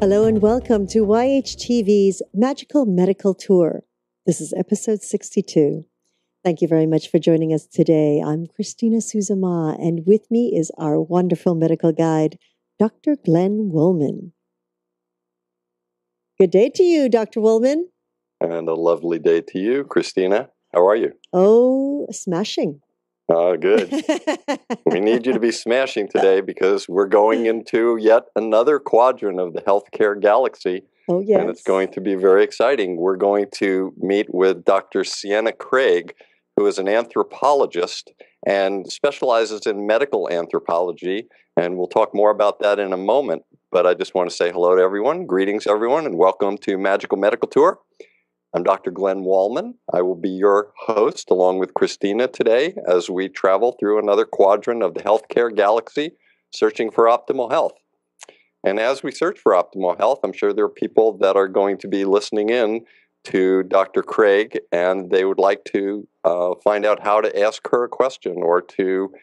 Hello and welcome to YHTV's Magical Medical Tour. This is episode 62. Thank you very much for joining us today. I'm Christina Suzama, and with me is our wonderful medical guide, Dr. Glenn Woolman. Good day to you, Dr. Woolman. And a lovely day to you, Christina. How are you? Oh, smashing. Oh, good. We need you to be smashing today because we're going into yet another quadrant of the healthcare galaxy. Oh, yes. And it's going to be very exciting. We're going to meet with Dr. Sienna Craig, who is an anthropologist and specializes in medical anthropology. And we'll talk more about that in a moment. But I just want to say hello to everyone. Greetings, everyone, and welcome to Magical Medical Tour. I'm Dr. Glenn Woolman. I will be your host along with Christina today as we travel through another quadrant of the healthcare galaxy, searching for optimal health. And as we search for optimal health, I'm sure there are people that are going to be listening in to Dr. Craig, and they would like to find out how to ask her a question or to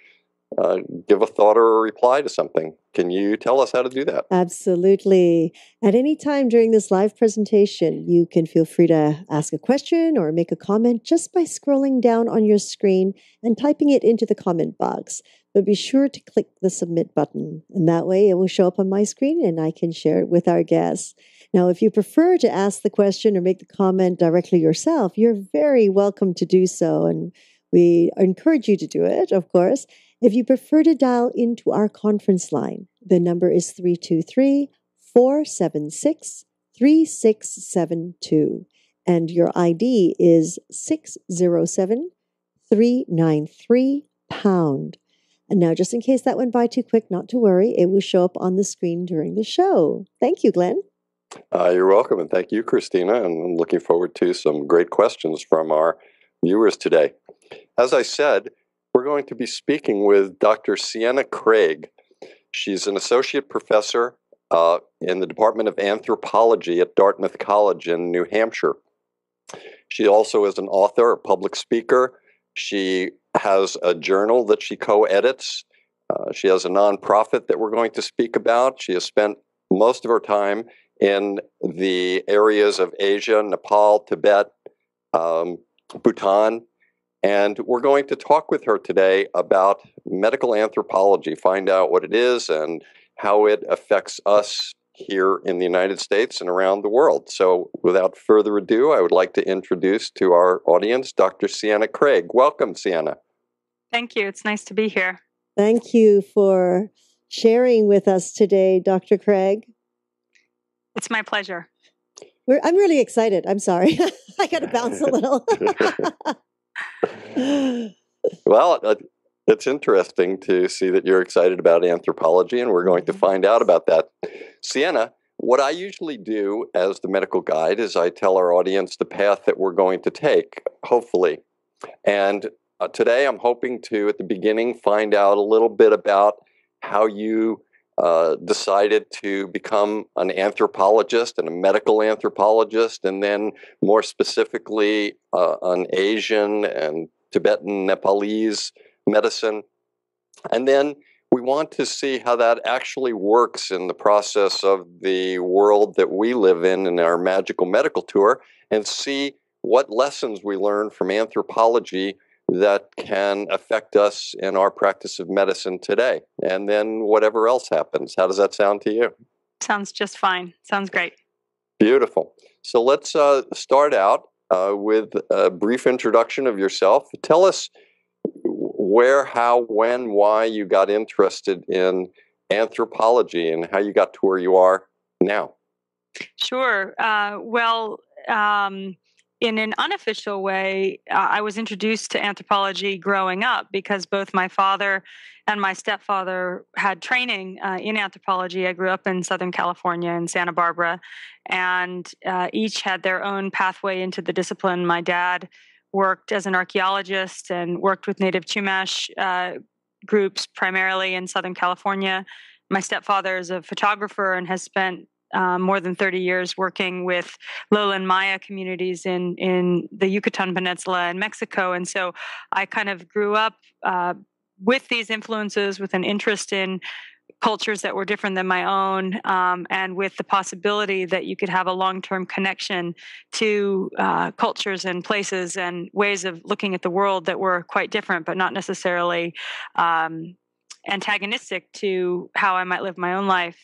give a thought or a reply to something. Can you tell us how to do that? Absolutely. At any time during this live presentation, you can feel free to ask a question or make a comment just by scrolling down on your screen and typing it into the comment box. But be sure to click the submit button, and that way it will show up on my screen and I can share it with our guests. Now, if you prefer to ask the question or make the comment directly yourself, you're very welcome to do so, and we encourage you to do it, of course. If you prefer to dial into our conference line, the number is 323-476-3672, and your ID is 607-393-pound. And now, just in case that went by too quick, not to worry, it will show up on the screen during the show. Thank you, Glenn. You're welcome, and thank you, Christina, and I'm looking forward to some great questions from our viewers today. As I said, we're going to be speaking with Dr. Sienna Craig. She's an associate professor in the Department of Anthropology at Dartmouth College in New Hampshire. She also is an author, a public speaker. She has a journal that she co-edits. She has a nonprofit that we're going to speak about. She has spent most of her time in the areas of Asia, Nepal, Tibet, Bhutan. And we're going to talk with her today about medical anthropology, find out what it is and how it affects us here in the United States and around the world. So without further ado, I would like to introduce to our audience Dr. Sienna Craig. Welcome, Sienna. Thank you. It's nice to be here. Thank you for sharing with us today, Dr. Craig. It's my pleasure. I'm really excited. I'm sorry. I got to bounce a little. Well, it's interesting to see that you're excited about anthropology, and we're going to find out about that. Sienna, what I usually do as the medical guide is I tell our audience the path that we're going to take, hopefully. And today I'm hoping to, at the beginning, find out a little bit about how you decided to become an anthropologist and a medical anthropologist, and then more specifically an Asian and Tibetan, Nepalese medicine. And then we want to see how that actually works in the process of the world that we live in our magical medical tour, and see what lessons we learn from anthropology that can affect us in our practice of medicine today. And then whatever else happens. How does that sound to you? Sounds just fine. Sounds great. Beautiful. So let's start out with a brief introduction of yourself. Tell us where, how, when, why you got interested in anthropology and how you got to where you are now. Sure. In an unofficial way, I was introduced to anthropology growing up because both my father and my stepfather had training in anthropology. I grew up in Southern California in Santa Barbara, and each had their own pathway into the discipline. My dad worked as an archaeologist and worked with native Chumash groups primarily in Southern California. My stepfather is a photographer and has spent more than 30 years working with lowland Maya communities in the Yucatan Peninsula in Mexico. And so I kind of grew up with these influences, with an interest in cultures that were different than my own, and with the possibility that you could have a long-term connection to cultures and places and ways of looking at the world that were quite different, but not necessarily antagonistic to how I might live my own life.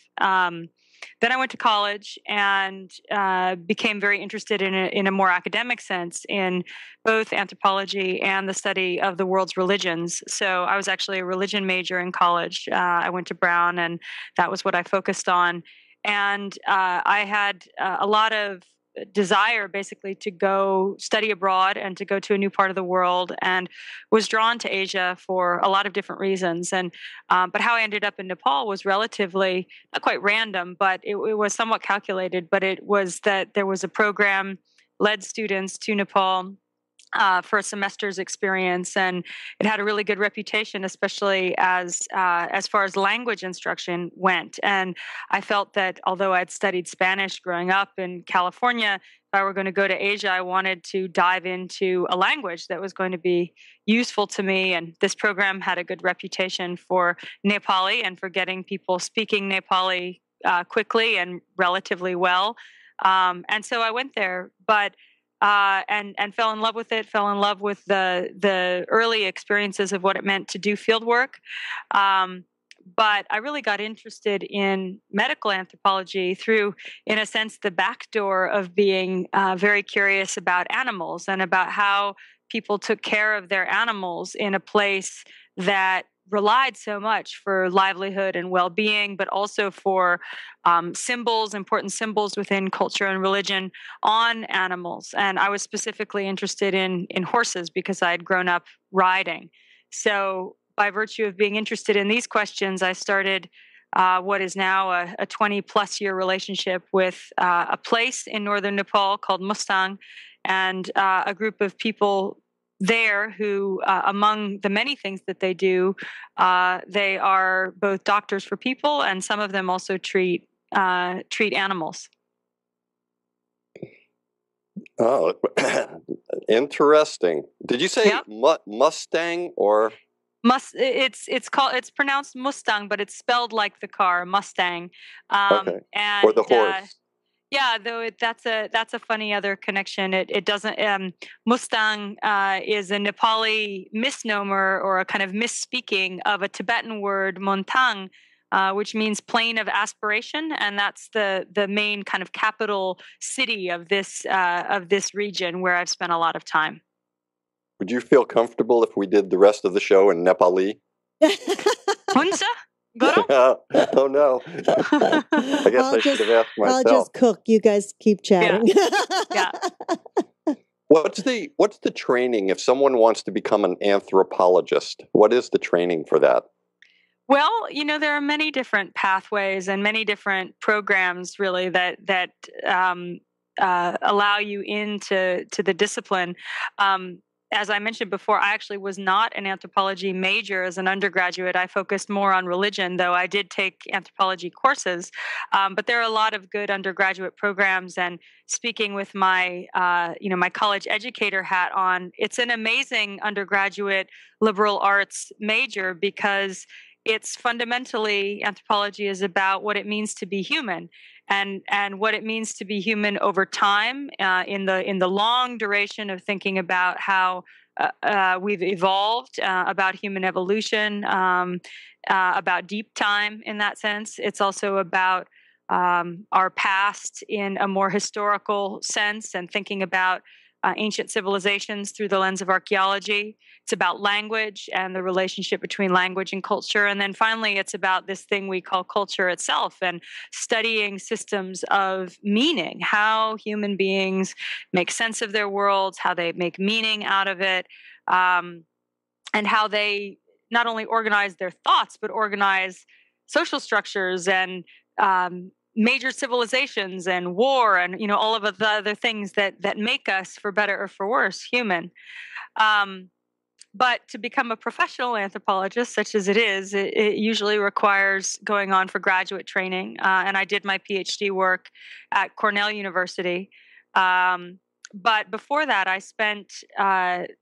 Then I went to college and became very interested in a more academic sense in both anthropology and the study of the world's religions. So I was actually a religion major in college. I went to Brown, and that was what I focused on. And I had a lot of desire basically to go study abroad and to go to a new part of the world, and was drawn to Asia for a lot of different reasons. And but how I ended up in Nepal was relatively not quite random, but it was somewhat calculated. But it was that there was a program led students to Nepal for a semester's experience, and it had a really good reputation, especially as far as language instruction went. And I felt that although I'd studied Spanish growing up in California, if I were going to go to Asia, I wanted to dive into a language that was going to be useful to me. And this program had a good reputation for Nepali and for getting people speaking Nepali quickly and relatively well. And so I went there, but and fell in love with it. Fell in love with the early experiences of what it meant to do field work. But I really got interested in medical anthropology through, in a sense, the back door of being very curious about animals and about how people took care of their animals in a place that relied so much for livelihood and well-being, but also for symbols, important symbols within culture and religion on animals. And I was specifically interested in horses because I had grown up riding. So by virtue of being interested in these questions, I started what is now a 20-plus year relationship with a place in northern Nepal called Mustang, and a group of people there who, among the many things that they do, they are both doctors for people, and some of them also treat animals. Oh, interesting. Did you say Yep. Mustang or? It's pronounced Mustang, but it's spelled like the car Mustang. Okay. And Or the horse. yeah, though that's a funny other connection. It doesn't. Mustang is a Nepali misnomer or a kind of misspeaking of a Tibetan word montang, which means plain of aspiration, and that's the main kind of capital city of this region where I've spent a lot of time. Would you feel comfortable if we did the rest of the show in Nepali? Hunsa? Goro? Oh no! I guess I should have asked myself. I'll just cook. You guys keep chatting. Yeah. What's the training if someone wants to become an anthropologist? What is the training for that? Well, there are many different pathways and many different programs, really, that allow you into the discipline. As I mentioned before, I actually was not an anthropology major as an undergraduate. I focused more on religion, though I did take anthropology courses. But there are a lot of good undergraduate programs. And speaking with my, my college educator hat on, it's an amazing undergraduate liberal arts major because it's fundamentally, anthropology is about what it means to be human. And what it means to be human over time, in the long duration of thinking about how we've evolved, about human evolution, about deep time in that sense. It's also about our past in a more historical sense and thinking about ancient civilizations through the lens of archaeology. It's about language and the relationship between language and culture. And then finally, it's about this thing we call culture itself and studying systems of meaning, how human beings make sense of their worlds, how they make meaning out of it, and how they not only organize their thoughts, but organize social structures and major civilizations and war and all of the other things that make us, for better or for worse, human. But to become a professional anthropologist, such as it is, it usually requires going on for graduate training. And I did my PhD work at Cornell University. But before that, I spent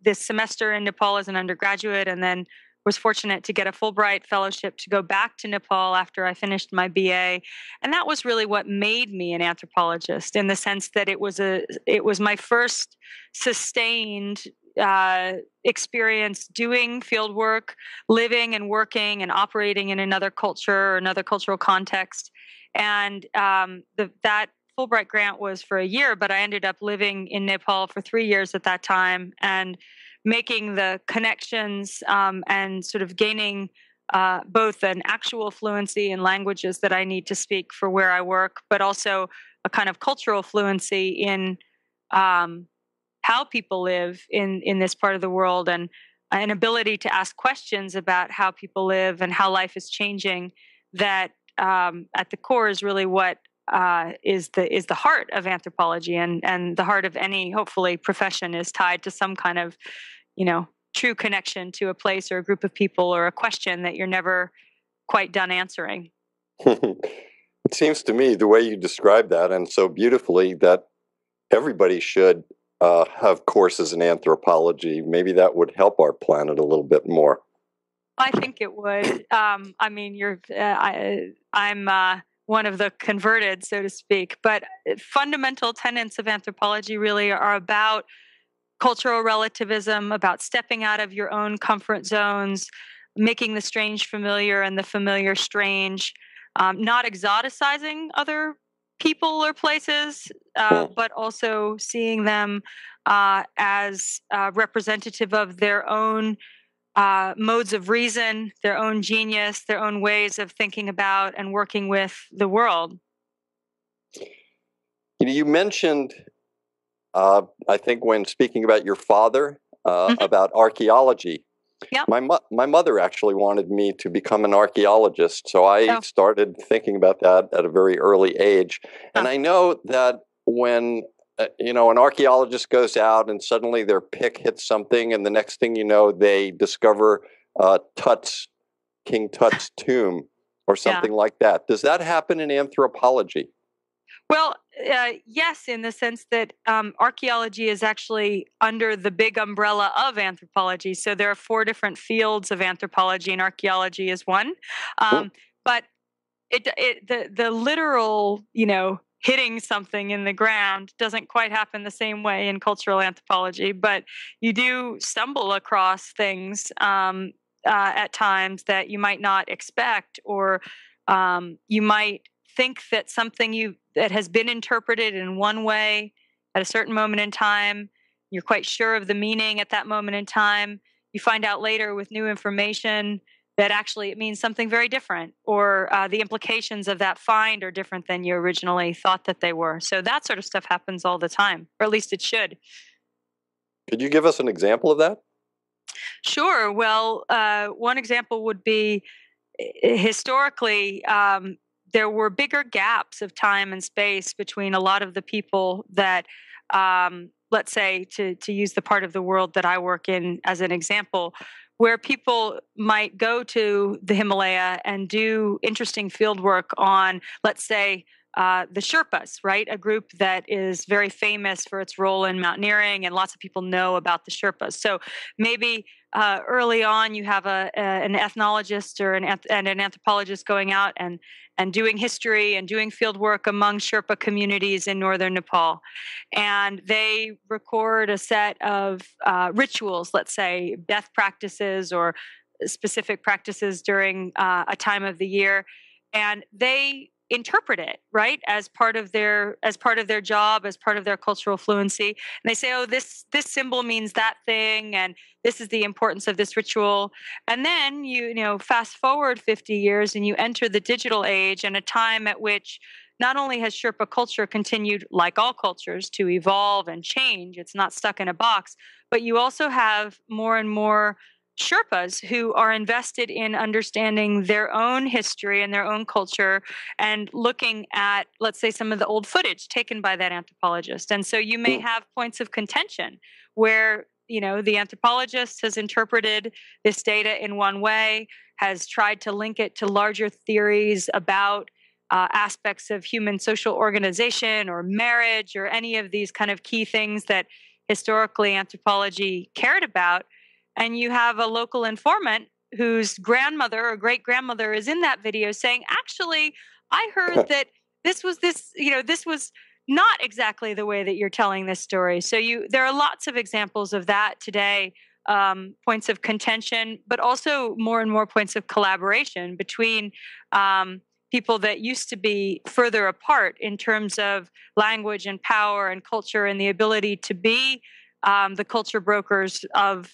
this semester in Nepal as an undergraduate, and then was fortunate to get a Fulbright fellowship to go back to Nepal after I finished my BA. And that was really what made me an anthropologist, in the sense that it was my first sustained experience doing field work, living and working and operating in another culture or another cultural context. And that Fulbright grant was for a year, but I ended up living in Nepal for 3 years at that time, and making the connections and sort of gaining both an actual fluency in languages that I need to speak for where I work, but also a kind of cultural fluency in how people live in this part of the world, and an ability to ask questions about how people live and how life is changing. That at the core is really what is the heart of anthropology, and the heart of any, hopefully, profession is tied to some kind of, true connection to a place or a group of people or a question that you're never quite done answering. It seems to me, the way you describe that, and so beautifully, that everybody should have courses in anthropology. Maybe that would help our planet a little bit more. I think it would. I mean, I'm one of the converted, so to speak. But fundamental tenets of anthropology really are about cultural relativism, about stepping out of your own comfort zones, making the strange familiar and the familiar strange, not exoticizing other people or places, but also seeing them as representative of their own modes of reason, their own genius, their own ways of thinking about and working with the world. You mentioned, I think when speaking about your father, about archaeology. Yep. My mother actually wanted me to become an archaeologist, so I started thinking about that at a very early age. And I know that when an archaeologist goes out and suddenly their pick hits something, and the next thing you know, they discover King Tut's tomb or something like that. Does that happen in anthropology? Well, yes, in the sense that archaeology is actually under the big umbrella of anthropology. So there are 4 different fields of anthropology, and archaeology is one. But the literal, hitting something in the ground doesn't quite happen the same way in cultural anthropology. But you do stumble across things at times that you might not expect, or you might think that something that has been interpreted in one way at a certain moment in time, you're quite sure of the meaning at that moment in time. You find out later with new information that actually it means something very different, or the implications of that find are different than you originally thought that they were. So that sort of stuff happens all the time, or at least it should. Could you give us an example of that? Sure. Well, one example would be, historically, there were bigger gaps of time and space between a lot of the people that, let's say, to use the part of the world that I work in as an example, where people might go to the Himalaya and do interesting field work on, let's say, the Sherpas, right? A group that is very famous for its role in mountaineering, and lots of people know about the Sherpas. So maybe early on, you have an ethnologist or an anthropologist going out and doing history and doing field work among Sherpa communities in northern Nepal. And they record a set of rituals, let's say death practices or specific practices during a time of the year. And they interpret it, right, as part of their job, as part of their cultural fluency. And they say, oh, this symbol means that thing, and this is the importance of this ritual. And then you fast forward 50 years and you enter the digital age, and a time at which not only has Sherpa culture continued, like all cultures, to evolve and change, it's not stuck in a box, but you also have more and more Sherpas who are invested in understanding their own history and their own culture, and looking at, let's say, some of the old footage taken by that anthropologist. And so you may have points of contention where, the anthropologist has interpreted this data in one way, has tried to link it to larger theories about aspects of human social organization or marriage or any of these kind of key things that historically anthropology cared about. And you have a local informant whose grandmother or great grandmother is in that video saying, actually, I heard that this was not exactly the way that you're telling this story. So there are lots of examples of that today, points of contention, but also more and more points of collaboration between people that used to be further apart in terms of language and power and culture and the ability to be the culture brokers of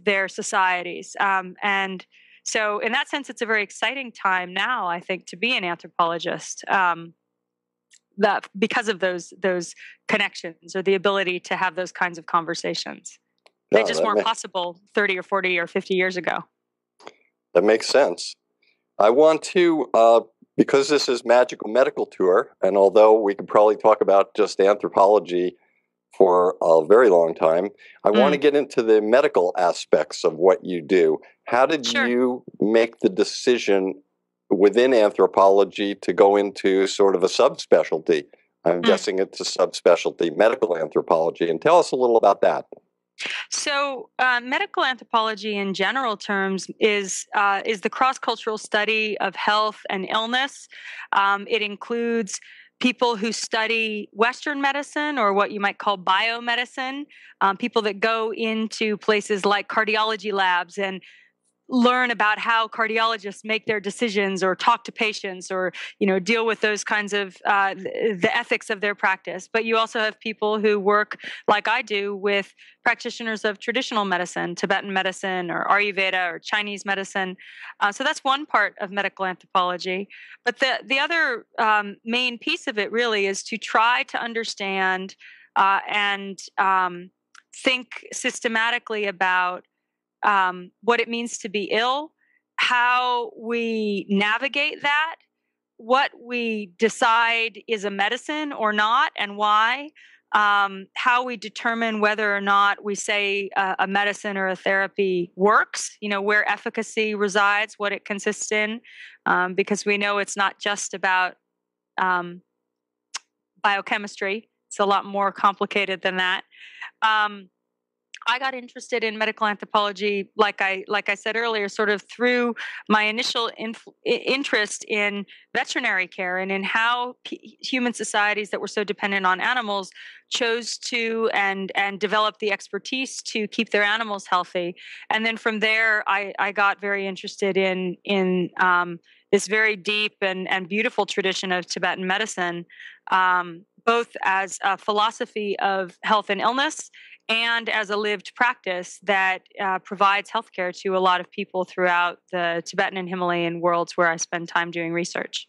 their societies. And so in that sense, it's a very exciting time now, I think, to be an anthropologist. That because of those connections or the ability to have those kinds of conversations. They just weren't possible 30 or 40 or 50 years ago. That makes sense. I want to, because this is Magical Medical Tour, and although we could probably talk about just anthropology for a very long time, I want to get into the medical aspects of what you do. How did you make the decision within anthropology to go into sort of a subspecialty? I'm guessing it's a subspecialty, medical anthropology. And tell us a little about that. So, medical anthropology, in general terms, is the cross-cultural study of health and illness. It includes people who study Western medicine, or what you might call biomedicine, people that go into places like cardiology labs and learn about how cardiologists make their decisions or talk to patients or deal with those kinds of the ethics of their practice. But you also have people who work like I do with practitioners of traditional medicine, Tibetan medicine or Ayurveda or Chinese medicine. So that's one part of medical anthropology. But the other main piece of it really is to try to understand and think systematically about what it means to be ill, how we navigate that, what we decide is a medicine or not, and why, how we determine whether or not we say a medicine or a therapy works, where efficacy resides, what it consists in, because we know it's not just about biochemistry. It's a lot more complicated than that. I got interested in medical anthropology, like I said earlier, sort of through my initial interest in veterinary care and in how human societies that were so dependent on animals chose to and developed the expertise to keep their animals healthy. And then from there, I got very interested in this very deep and beautiful tradition of Tibetan medicine, both as a philosophy of health and illness and as a lived practice that provides healthcare to a lot of people throughout the Tibetan and Himalayan worlds where I spend time doing research.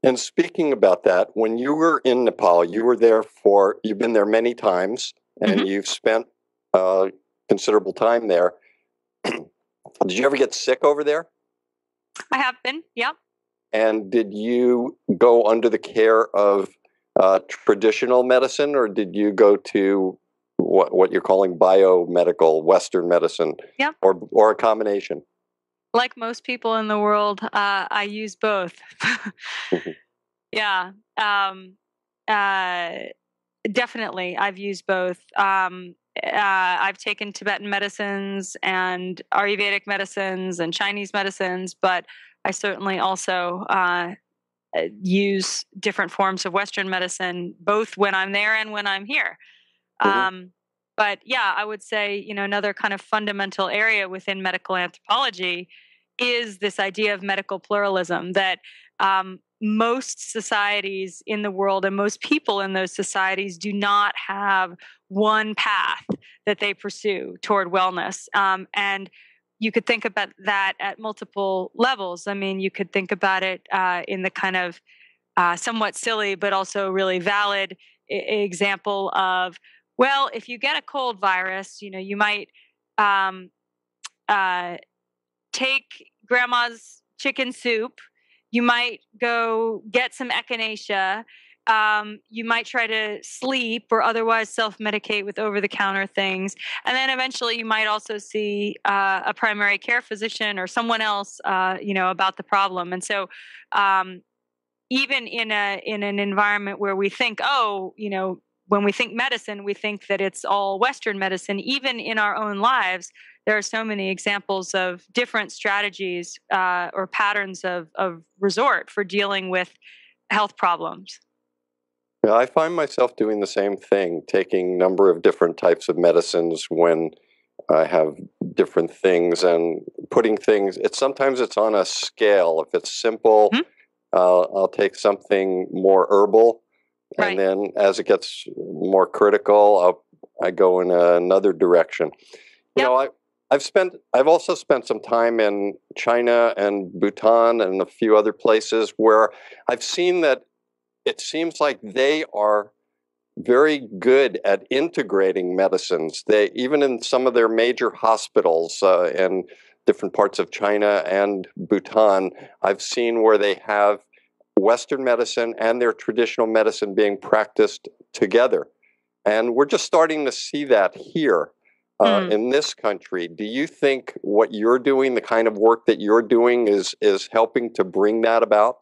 And speaking about that, when you were in Nepal, you've been there many times, and you've spent considerable time there. Did you ever get sick over there? I have been, yeah. And did you go under the care of traditional medicine, or did you go to what you're calling biomedical Western medicine, or a combination? Like most people in the world, I use both. Yeah, definitely. I've used both. I've taken Tibetan medicines and Ayurvedic medicines and Chinese medicines, but I certainly also use different forms of Western medicine, both when I'm there and when I'm here. But yeah, I would say, another kind of fundamental area within medical anthropology is this idea of medical pluralism, that most societies in the world and most people in those societies do not have one path that they pursue toward wellness. And you could think about that at multiple levels. I mean, you could think about it in the kind of somewhat silly, but also really valid example of, well, if you get a cold virus, you might take grandma's chicken soup. You might go get some echinacea. You might try to sleep or otherwise self-medicate with over-the-counter things. And then eventually you might also see a primary care physician or someone else, about the problem. And so even in an environment where we think, when we think medicine, we think that it's all Western medicine. Even in our own lives, there are so many examples of different strategies or patterns of resort for dealing with health problems. Yeah, I find myself doing the same thing, taking a number of different types of medicines when I have different things and putting things. Sometimes it's on a scale. If it's simple, Mhm. I'll take something more herbal, and Right. then as it gets more critical, I go in another direction. You Yep. know, I've also spent some time in China and Bhutan and a few other places where I've seen that it seems like they are very good at integrating medicines. They even in some of their major hospitals in different parts of China and Bhutan, I've seen where they have Western medicine and their traditional medicine being practiced together. And we're just starting to see that here in this country. Do you think what you're doing, the kind of work that you're doing, is helping to bring that about?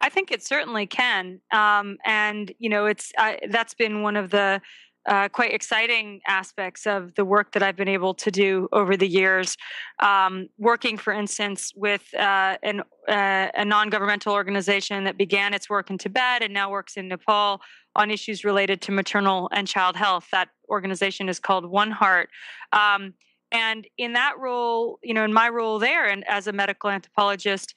I think it certainly can, and it's that's been one of the quite exciting aspects of the work that I've been able to do over the years. Working, for instance, with a non-governmental organization that began its work in Tibet and now works in Nepal on issues related to maternal and child health. That organization is called One Heart. And in that role, in my role there, and as a medical anthropologist,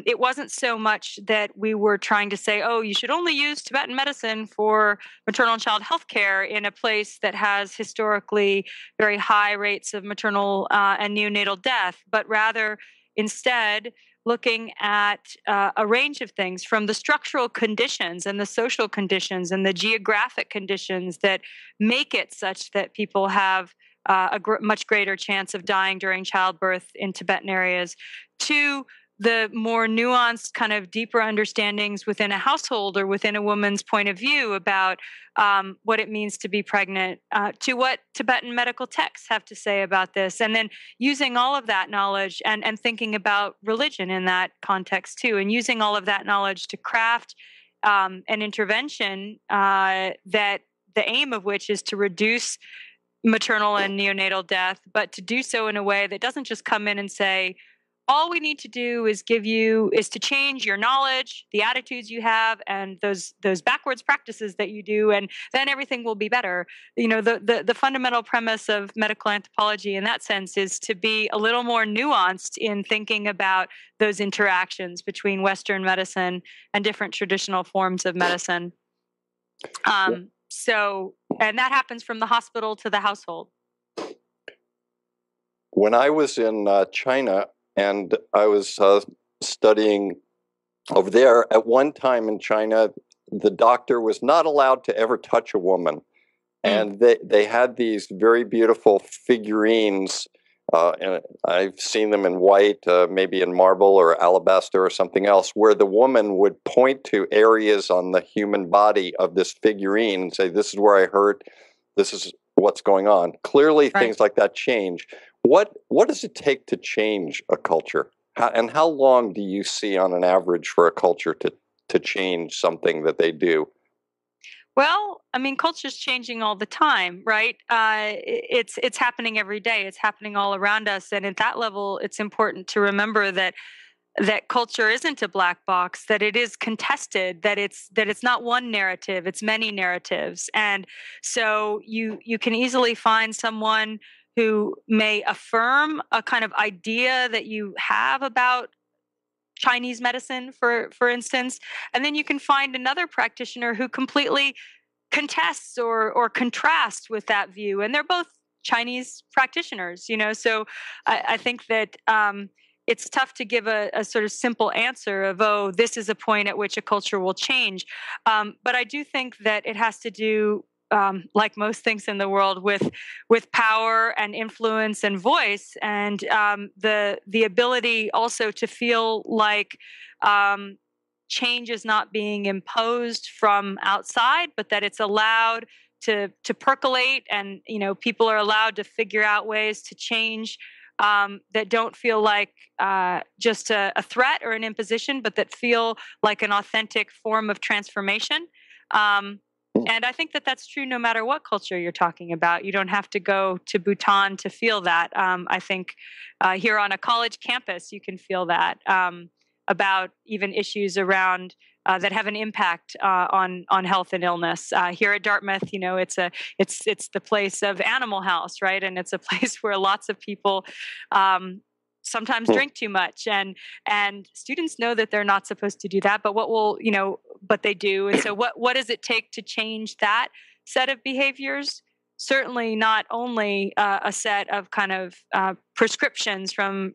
it wasn't so much that we were trying to say, oh, you should only use Tibetan medicine for maternal and child health care in a place that has historically very high rates of maternal and neonatal death, but rather instead looking at a range of things from the structural conditions and the social conditions and the geographic conditions that make it such that people have much greater chance of dying during childbirth in Tibetan areas, to the more nuanced, kind of deeper understandings within a household or within a woman's point of view about what it means to be pregnant, to what Tibetan medical texts have to say about this, and then using all of that knowledge and thinking about religion in that context too, and using all of that knowledge to craft an intervention that the aim of which is to reduce maternal and neonatal death, but to do so in a way that doesn't just come in and say, all we need to do is to change your knowledge, the attitudes you have, and those backwards practices that you do, and then everything will be better. The fundamental premise of medical anthropology in that sense is to be a little more nuanced in thinking about those interactions between Western medicine and different traditional forms of medicine. And that happens from the hospital to the household. When I was in China and I was studying over there, at one time in China, the doctor was not allowed to ever touch a woman. And they had these very beautiful figurines, and I've seen them in white, maybe in marble or alabaster or something else, where the woman would point to areas on the human body of this figurine and say, this is where I hurt, this is what's going on. Clearly, things like that change. What does it take to change a culture? And how long do you see on an average for a culture to change something that they do? Well, I mean, culture's changing all the time, right? It's happening every day. It's happening all around us, and at that level, it's important to remember that culture isn't a black box. That it is contested. That it's not one narrative. It's many narratives, and so you can easily find someone who may affirm a kind of idea that you have about Chinese medicine, for instance, and then you can find another practitioner who completely contests or contrasts with that view, and they're both Chinese practitioners. So I think that it's tough to give a sort of simple answer of, oh, this is a point at which a culture will change, but I do think that it has to do, like most things in the world, with power and influence and voice, and the ability also to feel like change is not being imposed from outside, but that it's allowed to percolate, and people are allowed to figure out ways to change that don't feel like just a threat or an imposition, but that feel like an authentic form of transformation. And I think that that's true no matter what culture you're talking about. You don't have to go to Bhutan to feel that. I think here on a college campus, you can feel that about even issues around that have an impact on health and illness. Here at Dartmouth, it's the place of Animal House, right? And it's a place where lots of people sometimes drink too much, and students know that they're not supposed to do that. But but they do. And so, what does it take to change that set of behaviors? Certainly not only a set of kind of prescriptions from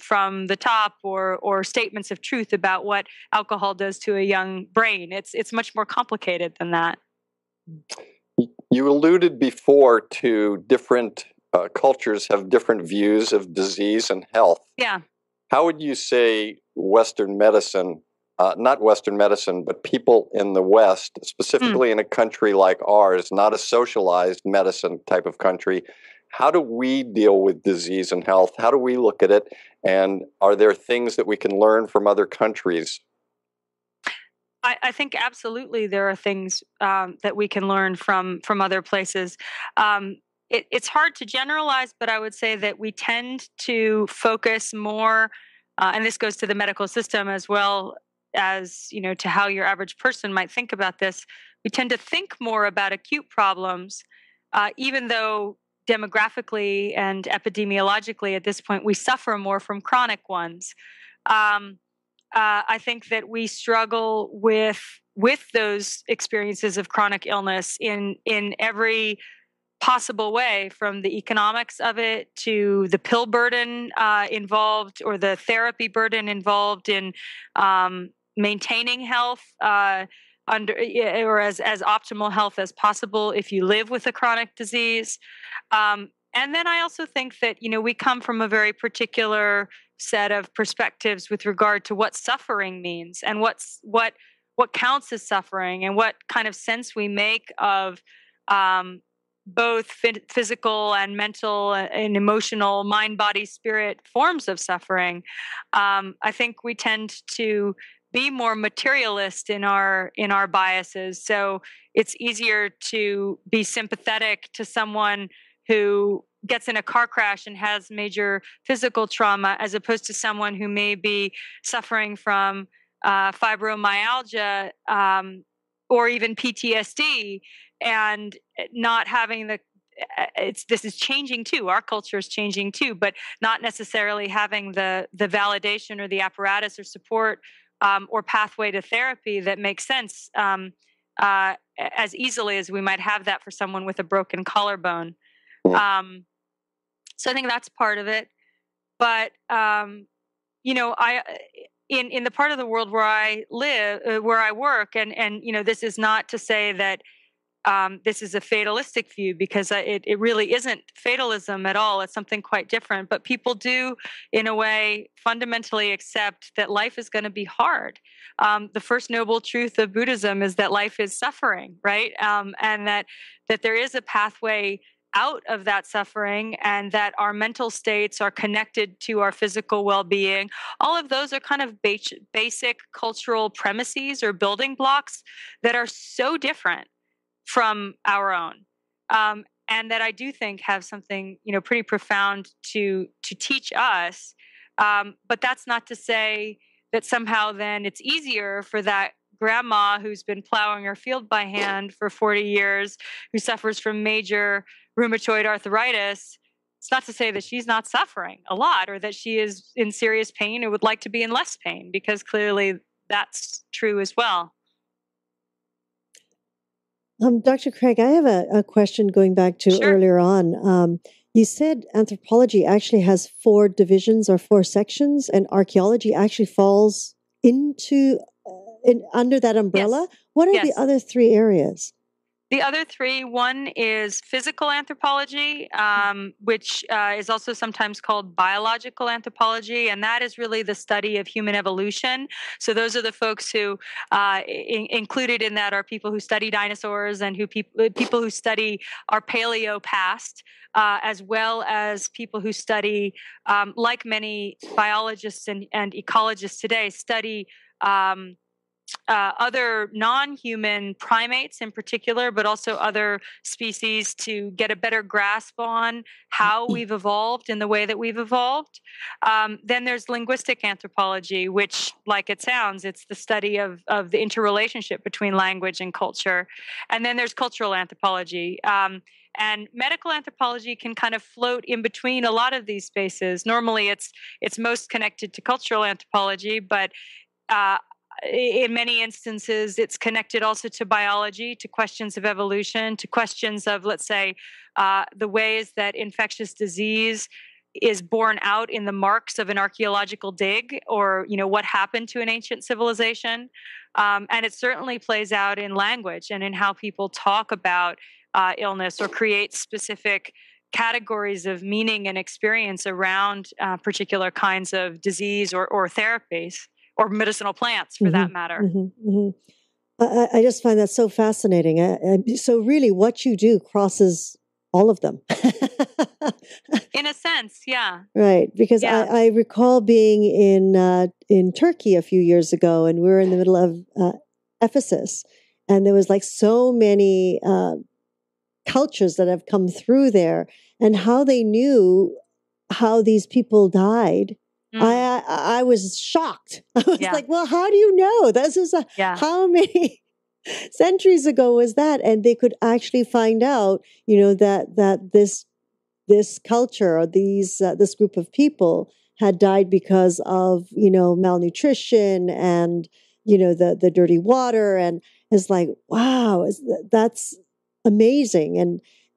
the top or statements of truth about what alcohol does to a young brain. It's much more complicated than that. You alluded before to different cultures have different views of disease and health. Yeah. How would you say Western medicine, not Western medicine, but people in the West, specifically in a country like ours, not a socialized medicine type of country, how do we deal with disease and health? How do we look at it? And are there things that we can learn from other countries? I think absolutely there are things that we can learn from other places. It's hard to generalize, but I would say that we tend to focus more, and this goes to the medical system as well as to how your average person might think about this. We tend to think more about acute problems, even though demographically and epidemiologically at this point we suffer more from chronic ones. I think that we struggle with those experiences of chronic illness in every possible way, from the economics of it to the pill burden involved or the therapy burden involved in maintaining health or as optimal health as possible if you live with a chronic disease. And then I also think that we come from a very particular set of perspectives with regard to what suffering means and what counts as suffering and what kind of sense we make of both physical and mental and emotional, mind, body, spirit forms of suffering. I think we tend to be more materialist in our biases. So it's easier to be sympathetic to someone who gets in a car crash and has major physical trauma, as opposed to someone who may be suffering from fibromyalgia or even PTSD and not having this is changing too. Our culture is changing too, but not necessarily having the validation or the apparatus or support or pathway to therapy that makes sense as easily as we might have that for someone with a broken collarbone. So I think that's part of it. But I in the part of the world where I live, where I work, and this is not to say that this is a fatalistic view, because it really isn't fatalism at all. It's something quite different. But people do, in a way, fundamentally accept that life is going to be hard. The first noble truth of Buddhism is that life is suffering, right? And that there is a pathway out of that suffering, and that our mental states are connected to our physical well-being. All of those are kind of basic cultural premises or building blocks that are so different from our own, and that I do think have something pretty profound to teach us. But that's not to say that somehow then it's easier for that grandma who's been plowing her field by hand for 40 years, who suffers from major rheumatoid arthritis. It's not to say that she's not suffering a lot, or that she is in serious pain or would like to be in less pain, because clearly that's true as well. Dr. Craig, I have a question going back to earlier on. You said anthropology actually has 4 divisions or 4 sections, and archaeology actually falls into under that umbrella. Yes. What are the other 3 areas? The other 3, one is physical anthropology, which is also sometimes called biological anthropology, and that is really the study of human evolution. So those are the folks who included in that are people who study dinosaurs and people who study our paleo past, as well as people who study, like many biologists and ecologists today, study other non-human primates in particular, but also other species to get a better grasp on how we've evolved in the way that we've evolved. Then there's linguistic anthropology, which, like it sounds, it's the study of the interrelationship between language and culture. And then there's cultural anthropology. And medical anthropology can kind of float in between a lot of these spaces. Normally, it's most connected to cultural anthropology, but in many instances, it's connected also to biology, to questions of evolution, to questions of, let's say, the ways that infectious disease is borne out in the marks of an archaeological dig, or what happened to an ancient civilization. And it certainly plays out in language and in how people talk about illness or create specific categories of meaning and experience around particular kinds of disease or therapies, or medicinal plants for that matter. I just find that so fascinating. So really what you do crosses all of them. In a sense, yeah. Right. Because I recall being in Turkey a few years ago, and we were in the middle of Ephesus, and there was like so many cultures that have come through there, and how they knew how these people died. I was shocked. I was like, well, how do you know? This is how many centuries ago was that? And they could actually find out, that this culture or this group of people had died because of, malnutrition and, the dirty water. And it's like, wow, that's amazing.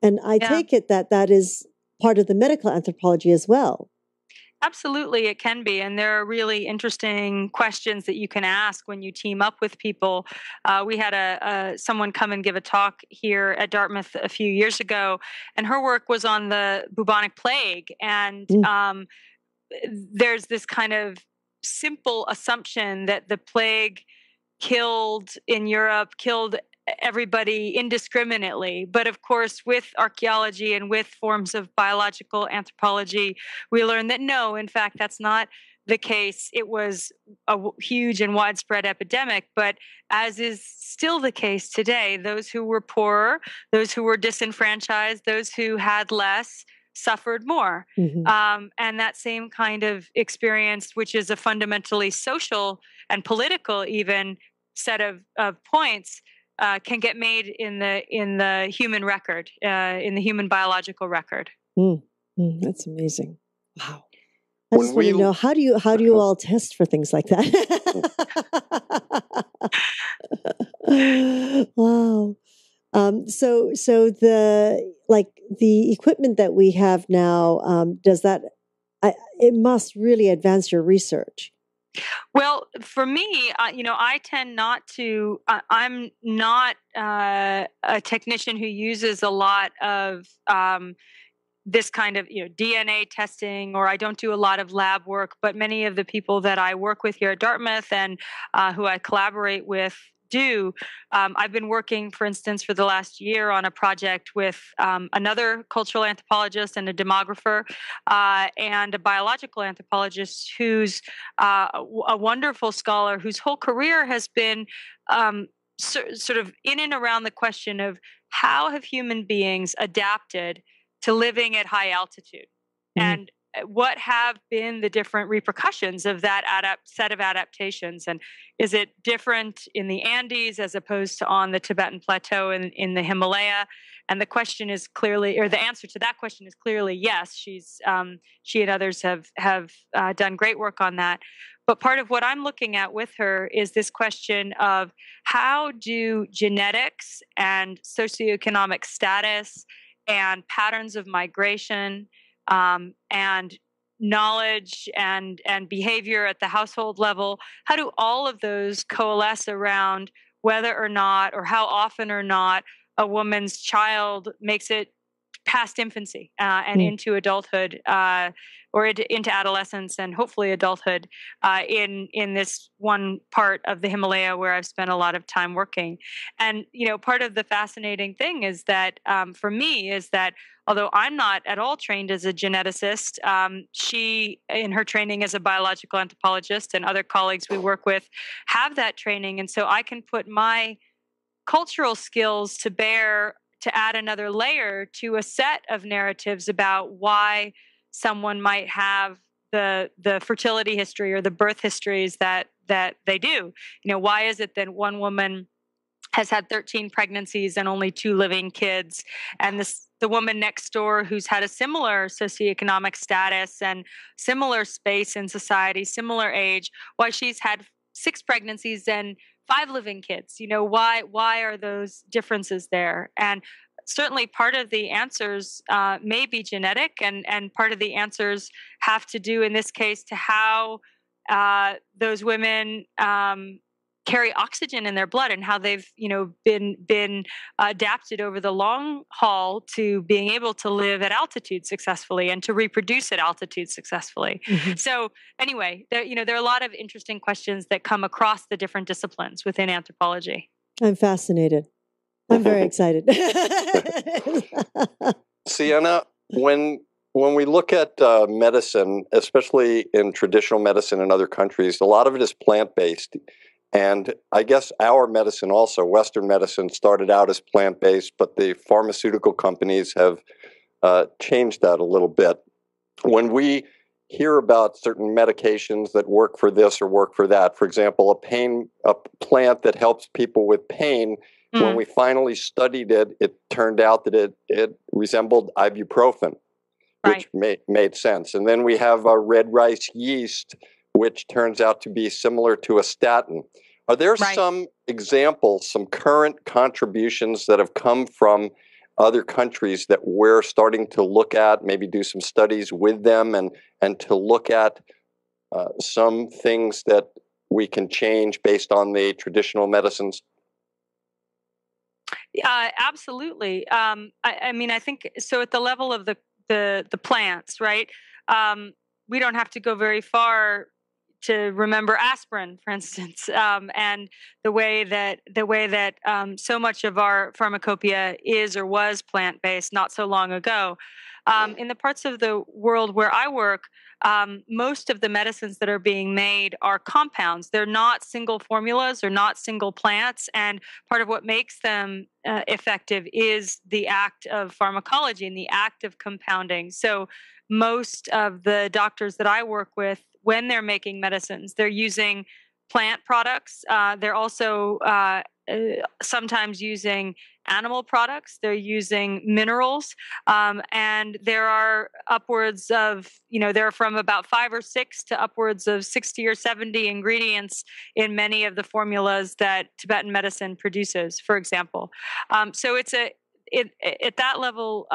And I take it that is part of the medical anthropology as well. Absolutely, it can be. And there are really interesting questions that you can ask when you team up with people. We had someone come and give a talk here at Dartmouth a few years ago, and her work was on the bubonic plague. And there's this kind of simple assumption that the plague killed everybody indiscriminately. But of course, with archaeology and with forms of biological anthropology, we learn that no, in fact, that's not the case. It was a huge and widespread epidemic, but as is still the case today, those who were poorer, those who were disenfranchised, those who had less, suffered more. And that same kind of experience, which is a fundamentally social and political even set of points, can get made in the human record, in the human biological record. That's amazing. Wow. I just want to know, how do you all test for things like that? Wow. So the equipment that we have now, it must really advance your research. Well, for me, I tend not to. I'm not a technician who uses a lot of this kind of DNA testing, or I don't do a lot of lab work. But many of the people that I work with here at Dartmouth and who I collaborate with do. I've been working, for instance, for the last year on a project with another cultural anthropologist and a demographer and a biological anthropologist who's a wonderful scholar whose whole career has been sort of in and around the question of how have human beings adapted to living at high altitude, and what have been the different repercussions of that set of adaptations? And is it different in the Andes as opposed to on the Tibetan Plateau and in the Himalaya? And the question is clearly, or the answer to that question is clearly yes. She and others have done great work on that. But part of what I'm looking at with her is this question of how do genetics and socioeconomic status and patterns of migration and knowledge and behavior at the household level, how do all of those coalesce around whether or not, or how often or not, a woman's child makes it past infancy and into adulthood, or into adolescence and hopefully adulthood, in this one part of the Himalaya where I've spent a lot of time working. And part of the fascinating thing is that for me is that although I'm not at all trained as a geneticist, she, in her training as a biological anthropologist, and other colleagues we work with have that training, and so I can put my cultural skills to bear to add another layer to a set of narratives about why someone might have the fertility history or the birth histories that they do. Why is it that one woman has had 13 pregnancies and only 2 living kids, and the woman next door who's had a similar socioeconomic status and similar space in society, similar age, why she's had 6 pregnancies and 5 living kids? Why are those differences there? And certainly part of the answers may be genetic, and part of the answers have to do, in this case, to how those women carry oxygen in their blood, and how they've been adapted over the long haul to being able to live at altitude successfully and to reproduce at altitude successfully. Mm-hmm. So anyway, there are a lot of interesting questions that come across the different disciplines within anthropology. I'm fascinated. I'm very excited. Sienna, when we look at medicine, especially in traditional medicine in other countries, a lot of it is plant-based. And I guess our medicine also, Western medicine, started out as plant-based, but the pharmaceutical companies have changed that a little bit. When we hear about certain medications that work for this or work for that, for example, a plant that helps people with pain, when we finally studied it, it turned out that it resembled ibuprofen, which made sense. And then we have red rice yeast, which turns out to be similar to a statin. Are there some examples, some current contributions that have come from other countries that we're starting to look at, maybe do some studies with them and to look at some things that we can change based on the traditional medicines? Absolutely. I think so. At the level of the plants, right? We don't have to go very far to remember aspirin, for instance, and the way that so much of our pharmacopoeia is or was plant-based not so long ago. In the parts of the world where I work, most of the medicines that are being made are compounds. They're not single formulas, they're not single plants, and part of what makes them effective is the act of pharmacology and the act of compounding. So most of the doctors that I work with, when they're making medicines, they're using plant products. They're also sometimes using animal products. They're using minerals. And there are upwards of, there are from about 5 or 6 to upwards of 60 or 70 ingredients in many of the formulas that Tibetan medicine produces, for example. So at that level,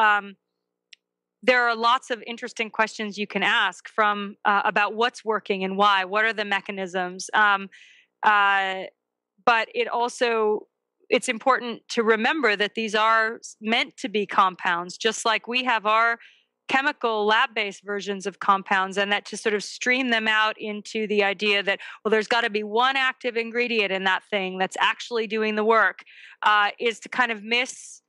there are lots of interesting questions you can ask from about what's working and why. What are the mechanisms? But it's important to remember that these are meant to be compounds, just like we have our chemical lab-based versions of compounds, and that to sort of stream them out into the idea that, well, there's got to be one active ingredient in that thing that's actually doing the work, is to kind of miss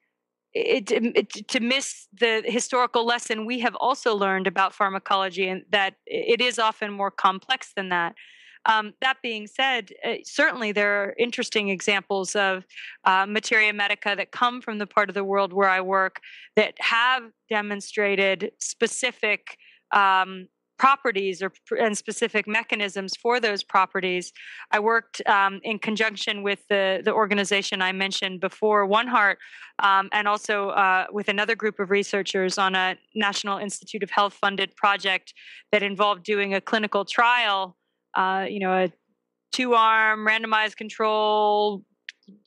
the historical lesson we have also learned about pharmacology, and that it is often more complex than that. That being said, certainly there are interesting examples of materia medica that come from the part of the world where I work that have demonstrated specific properties and specific mechanisms for those properties. I worked in conjunction with the organization I mentioned before, One Heart, and also with another group of researchers on a National Institute of Health funded project that involved doing a clinical trial, a 2-arm randomized control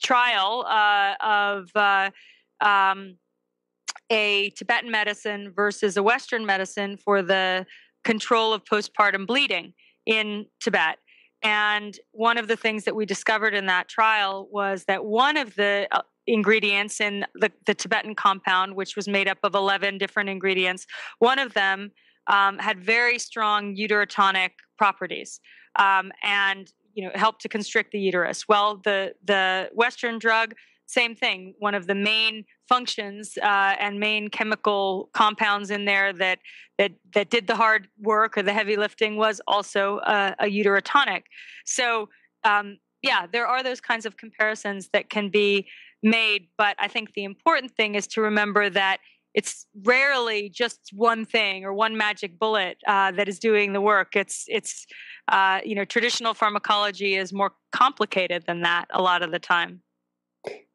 trial of a Tibetan medicine versus a Western medicine for the control of postpartum bleeding in Tibet. And one of the things that we discovered in that trial was that one of the ingredients in the Tibetan compound, which was made up of 11 different ingredients. One of them had very strong uterotonic properties, and helped to constrict the uterus. Well, the Western drug, same thing. One of the main functions and main chemical compounds in there that did the hard work or the heavy lifting was also a uterotonic. So there are those kinds of comparisons that can be made, but I think the important thing is to remember that it's rarely just one thing or one magic bullet that is doing the work. It's traditional pharmacology is more complicated than that a lot of the time.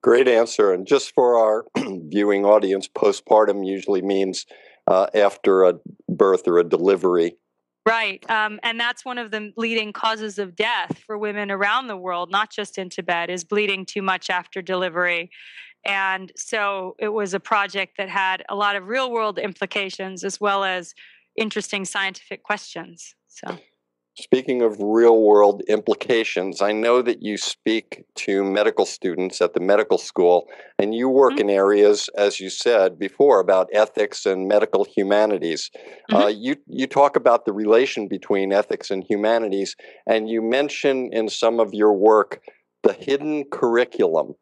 Great answer. And just for our viewing audience, postpartum usually means after a birth or a delivery. Right. And that's one of the leading causes of death for women around the world, not just in Tibet, is bleeding too much after delivery. And so it was a project that had a lot of real world implications as well as interesting scientific questions. So, speaking of real world implications, I know that you speak to medical students at the medical school, and you work in areas, as you said before, about ethics and medical humanities. You talk about the relation between ethics and humanities, and you mention in some of your work the hidden curriculum.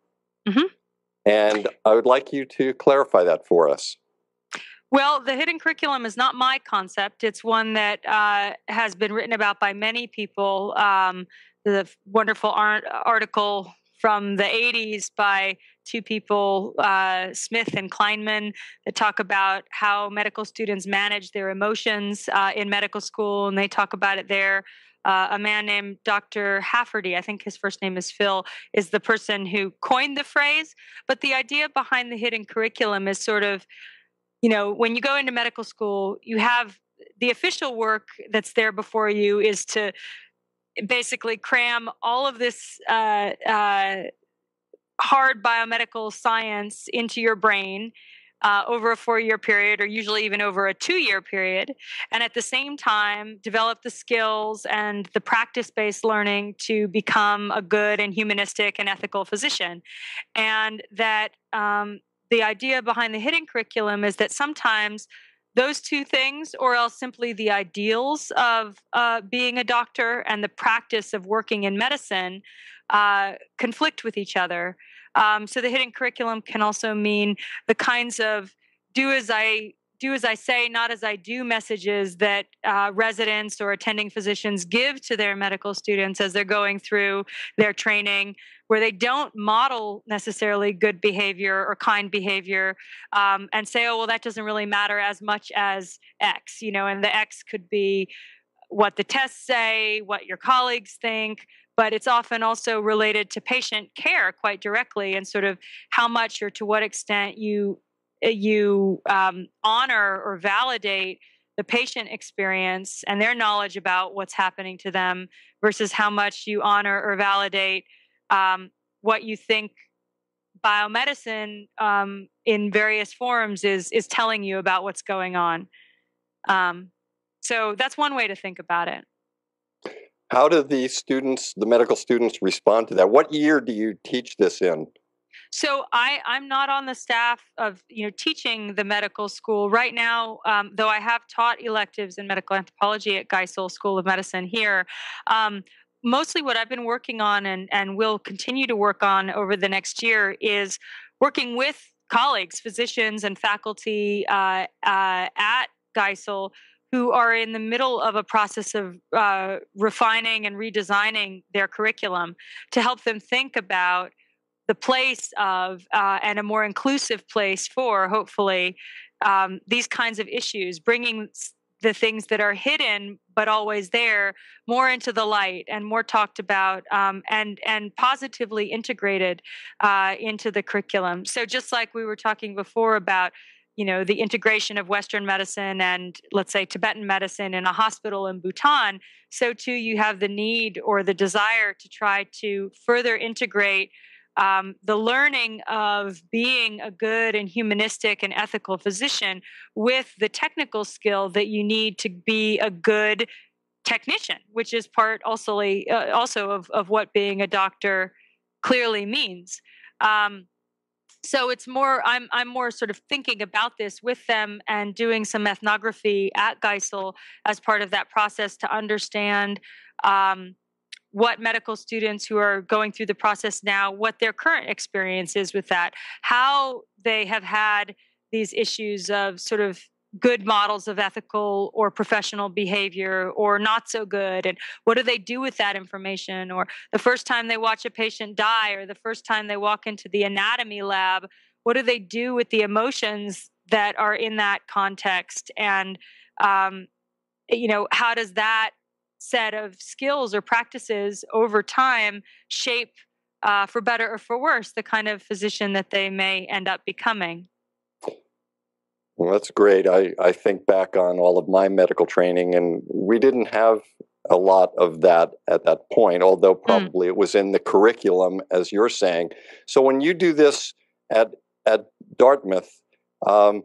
And I would like you to clarify that for us. Well, the hidden curriculum is not my concept. It's one that has been written about by many people. The wonderful article from the 80s by two people, Smith and Kleinman, that talk about how medical students manage their emotions in medical school, and they talk about it there. A man named Dr. Hafferty, I think his first name is Phil, is the person who coined the phrase. But the idea behind the hidden curriculum is sort of, when you go into medical school, you have the official work that's there before you is to basically cram all of this hard biomedical science into your brain over a 4-year period, or usually even over a 2-year period. And at the same time, develop the skills and the practice-based learning to become a good and humanistic and ethical physician. And that the idea behind the hidden curriculum is that sometimes those two things, or else simply the ideals of being a doctor and the practice of working in medicine, conflict with each other. So the hidden curriculum can also mean the kinds of do as I say, not as I do messages that residents or attending physicians give to their medical students as they're going through their training, where they don't model necessarily good behavior or kind behavior, and say, oh, well, that doesn't really matter as much as X, and the X could be what the tests say, what your colleagues think, but it's often also related to patient care quite directly, and sort of how much or to what extent you honor or validate the patient experience and their knowledge about what's happening to them versus how much you honor or validate what you think biomedicine in various forms is telling you about what's going on. So that's one way to think about it. How do the medical students respond to that? What year do you teach this in? So I'm not on the staff of teaching the medical school right now, though I have taught electives in medical anthropology at Geisel School of Medicine here. Mostly what I've been working on and will continue to work on over the next year is working with colleagues, physicians and faculty at Geisel, who are in the middle of a process of refining and redesigning their curriculum to help them think about the place of and a more inclusive place for, hopefully, these kinds of issues, bringing the things that are hidden but always there more into the light and more talked about and positively integrated into the curriculum. So just like we were talking before about the integration of Western medicine and, let's say, Tibetan medicine in a hospital in Bhutan, so too you have the need or the desire to try to further integrate the learning of being a good and humanistic and ethical physician with the technical skill that you need to be a good technician, which is part also of what being a doctor clearly means. So it's more, I'm more sort of thinking about this with them and doing some ethnography at Geisel as part of that process to understand what medical students who are going through the process now, what their current experience is with that, how they have had these issues of sort of good models of ethical or professional behavior or not so good, and what do they do with that information, or the first time they watch a patient die or the first time they walk into the anatomy lab, what do they do with the emotions that are in that context, and um, how does that set of skills or practices over time shape, for better or for worse, the kind of physician that they may end up becoming? Well, that's great. I think back on all of my medical training, and we didn't have a lot of that at that point, although probably it was in the curriculum, as you're saying. So when you do this at Dartmouth, um,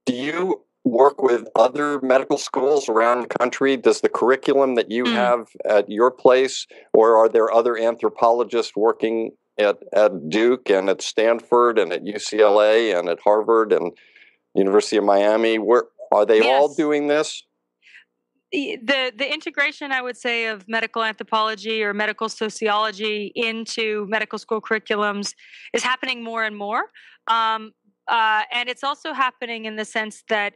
do you work with other medical schools around the country? Does the curriculum that you have at your place, or are there other anthropologists working at Duke and at Stanford and at UCLA and at Harvard and University of Miami? Where are they all Yes. doing this? The integration, I would say, of medical anthropology or medical sociology into medical school curriculums is happening more and more. Um, and it's also happening in the sense that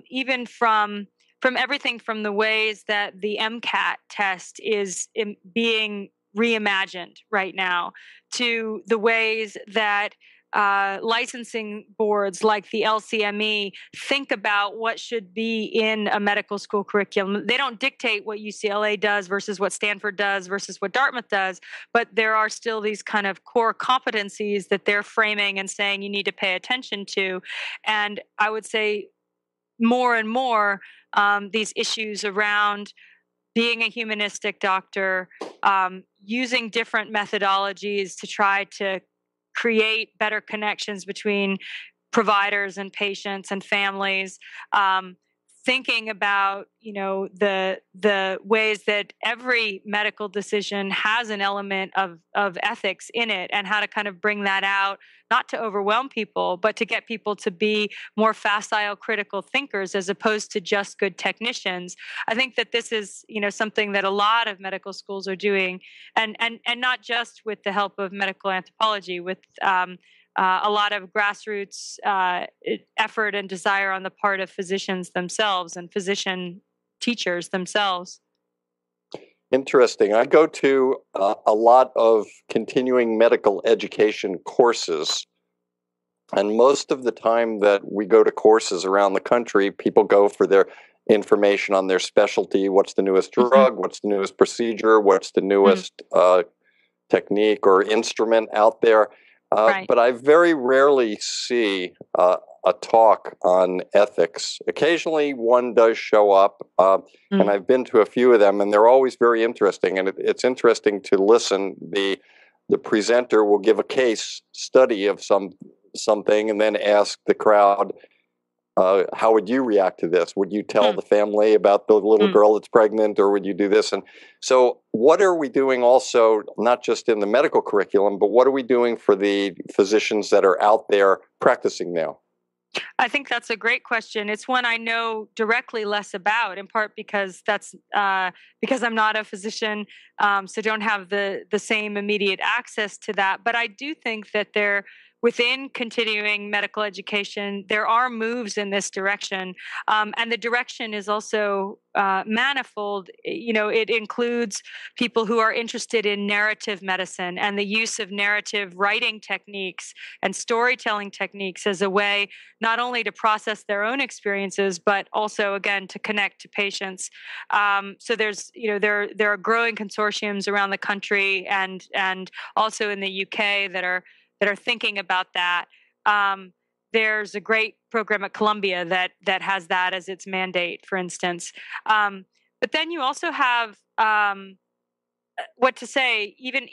even from everything from the ways that the MCAT test is being reimagined right now, to the ways that licensing boards like the LCME think about what should be in a medical school curriculum. They don't dictate what UCLA does versus what Stanford does versus what Dartmouth does, but there are still these kind of core competencies that they're framing and saying you need to pay attention to. And I would say more and more, these issues around being a humanistic doctor, using different methodologies to try to create better connections between providers and patients and families, thinking about the ways that every medical decision has an element of ethics in it, and how to kind of bring that out, not to overwhelm people but to get people to be more facile critical thinkers as opposed to just good technicians. I think that this is something that a lot of medical schools are doing, and not just with the help of medical anthropology, with a lot of grassroots effort and desire on the part of physicians themselves and physician teachers themselves. Interesting. I go to a lot of continuing medical education courses. And most of the time that we go to courses around the country, people go for their information on their specialty. What's the newest drug? What's the newest procedure? What's the newest technique or instrument out there? Right. But I very rarely see a talk on ethics. Occasionally one does show up, and I've been to a few of them, and they're always very interesting. And it's interesting to listen. The presenter will give a case study of something and then ask the crowd, how would you react to this? Would you tell the family about the little girl that's pregnant, or would you do this? And so what are we doing also, not just in the medical curriculum, but what are we doing for the physicians that are out there practicing now? I think that's a great question. It's one I know directly less about, in part because because I'm not a physician, so don't have the same immediate access to that. But I do think that within continuing medical education, there are moves in this direction, and the direction is also manifold. It includes people who are interested in narrative medicine and the use of narrative writing techniques and storytelling techniques as a way not only to process their own experiences, but also, again, to connect to patients. So there are growing consortiums around the country and also in the UK that are thinking about that. There's a great program at Columbia that has that as its mandate, for instance. But then you also have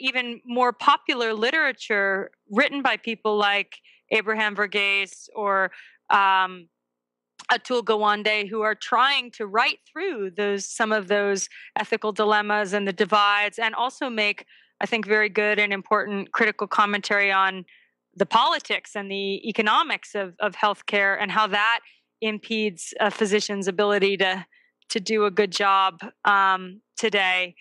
even more popular literature written by people like Abraham Verghese or Atul Gawande, who are trying to write through some of those ethical dilemmas and the divides, and also make, I think, very good and important critical commentary on the politics and the economics of healthcare and how that impedes a physician's ability to do a good job today.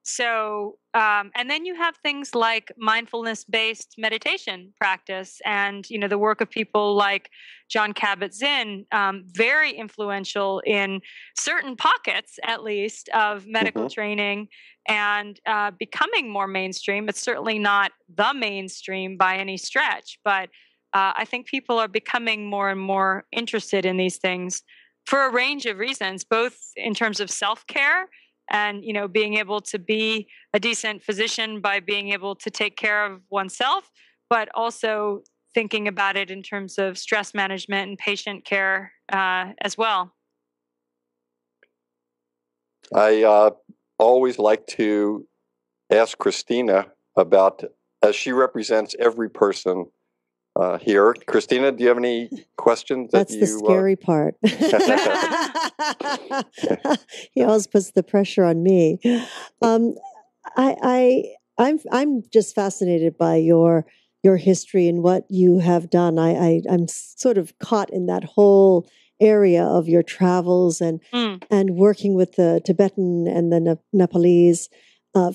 So, and then you have things like mindfulness-based meditation practice, and the work of people like John Kabat-Zinn, very influential in certain pockets, at least, of medical training, and becoming more mainstream. It's certainly not the mainstream by any stretch, but I think people are becoming more and more interested in these things for a range of reasons, both in terms of self-care and being able to be a decent physician by being able to take care of oneself, but also thinking about it in terms of stress management and patient care as well. I always like to ask Christina about, as she represents every person here. Christina, do you have any questions? That's the scary part. He always puts the pressure on me. I'm just fascinated by your history and what you have done. I'm sort of caught in that whole area of your travels and working with the Tibetan and the Nepalese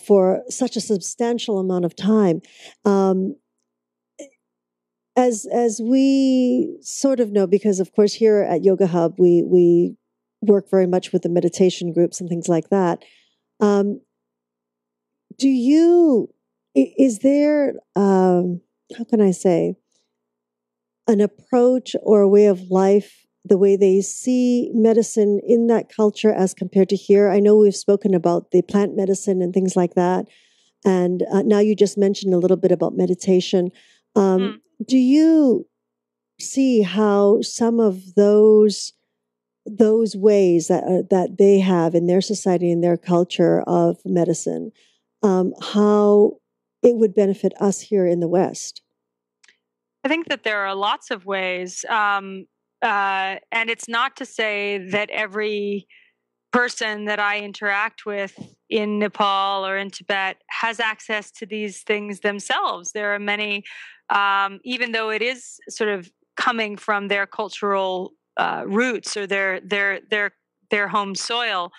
for such a substantial amount of time. As we sort of know, because of course here at Yoga Hub we work very much with the meditation groups and things like that. Is there how can I say, an approach or a way of life, the way they see medicine in that culture as compared to here? I know we've spoken about the plant medicine and things like that, and now you just mentioned a little bit about meditation. Do you see how some of those ways that they have in their society, in their culture of medicine, how it would benefit us here in the West? I think that there are lots of ways, and it's not to say that every person that I interact with in Nepal or in Tibet has access to these things themselves. There are many, even though it is sort of coming from their cultural roots or their home soil.